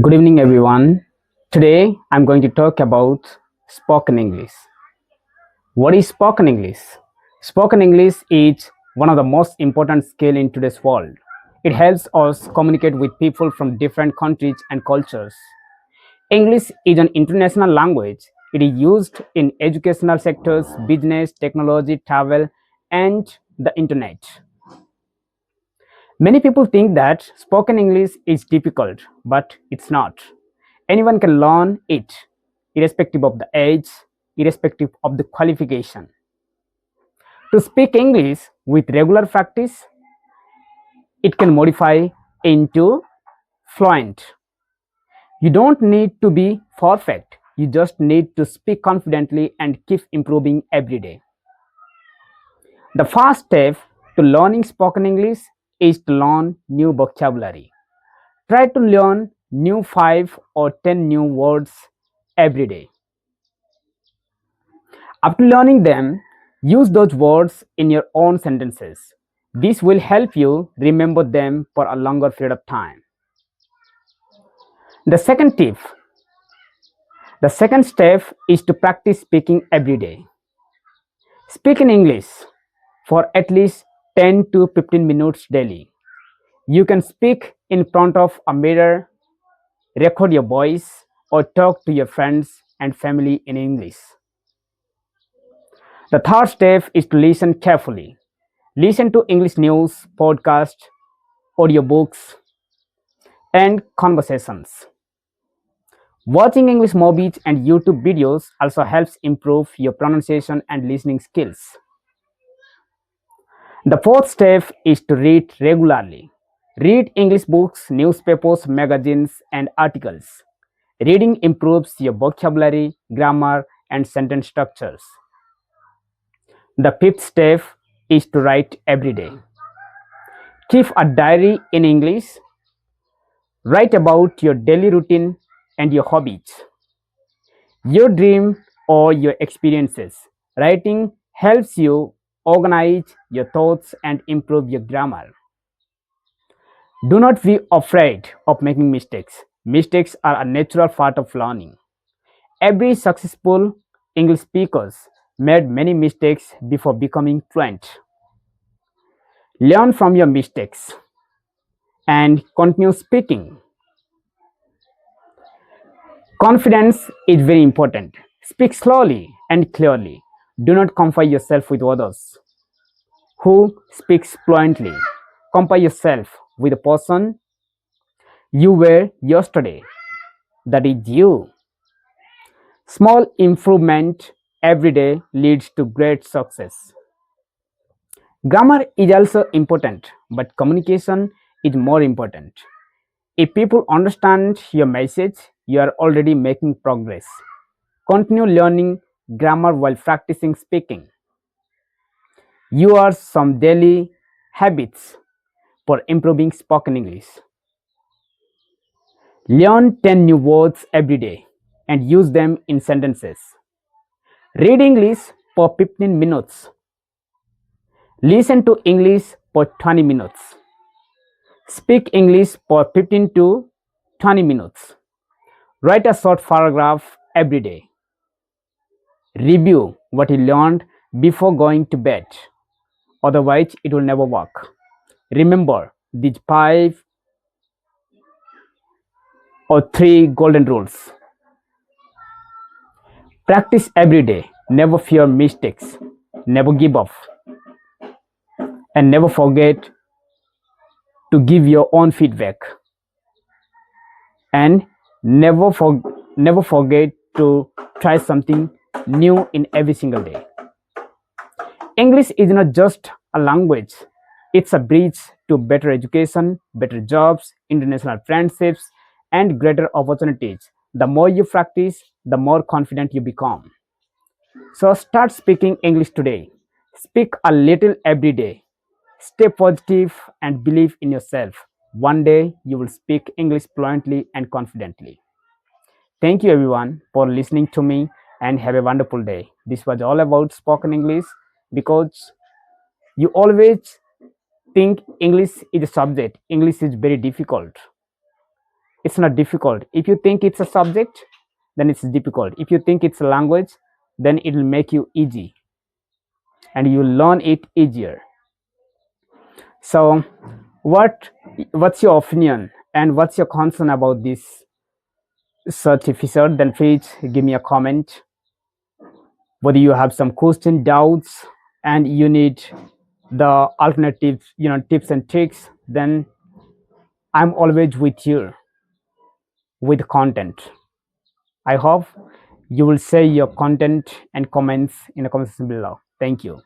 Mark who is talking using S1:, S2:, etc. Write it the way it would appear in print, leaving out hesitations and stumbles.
S1: Good evening, everyone. Today I'm going to talk about spoken English. What is spoken English? Spoken English is one of the most important skills in today's world. It helps us communicate with people from different countries and cultures. English is an international language. It is used in educational sectors, business, technology, travel, and the internet. Many people think that spoken English is difficult, but it's not. Anyone can learn it, irrespective of the age, irrespective of the qualification. To speak English with regular practice, it can modify into fluent. You don't need to be perfect, you just need to speak confidently and keep improving every day. The first step to learning spoken English is to learn new vocabulary. Try to learn new 5 or 10 new words every day. After learning them, use those words in your own sentences. This will help you remember them for a longer period of time. The second tip, the second step is to practice speaking every day. Speak in English for at least 10 to 15 minutes daily. You can speak in front of a mirror, record your voice, or talk to your friends and family in English. The third step is to listen carefully. Listen to English news, podcasts, audiobooks, and conversations. Watching English movies and YouTube videos also helps improve your pronunciation and listening skills. The fourth step is to read regularly. Read English books, newspapers, magazines, and articles. Reading improves your vocabulary, grammar, and sentence structures. The fifth step is to write every day. Keep a diary in English. Write about your daily routine and your hobbies, your dream or your experiences. Writing helps you organize your thoughts and improve your grammar. Do not be afraid of making mistakes. Mistakes are a natural part of learning. Every successful English speakers made many mistakes before becoming fluent. Learn from your mistakes and continue speaking. Confidence is very important. Speak slowly and clearly. Do not compare yourself with others who speaks fluently. Compare yourself with the person you were yesterday. That is you. Small improvement every day leads to great success. Grammar is also important, but communication is more important. If people understand your message, you are already making progress. Continue learning grammar while practicing speaking. You are some daily habits for improving spoken English. Learn 10 new words every day and use them in sentences. Read English for 15 minutes. Listen to English for 20 minutes. Speak English for 15 to 20 minutes. Write a short paragraph every day. Review what you learned before going to bed. Otherwise, it will never work. Remember these 5 or 3 golden rules. Practice every day. Never fear mistakes. Never give up. And never forget to give your own feedback. And never forget to try something new in every single day. English is not just a language, it's a bridge to better education, better jobs, international friendships, and greater opportunities. The more you practice, the more confident you become. So start speaking English today. Speak a little every day. Stay positive and believe in yourself. One day you will speak English fluently and confidently. Thank you everyone for listening to me and have a wonderful day. This was all about spoken English because you always think English is a subject. English is very difficult. it's not difficult. If you think it's a subject, then it's difficult. If you think it's a language, then it'll make you easy and you learn it easier. So what's your opinion and what's your concern about this search episode? Then please give me a comment. Whether you have some question, doubts, and you need the alternatives, tips and tricks, then I'm always with you with content. I hope you will say your content and comments in the comment section below. Thank you.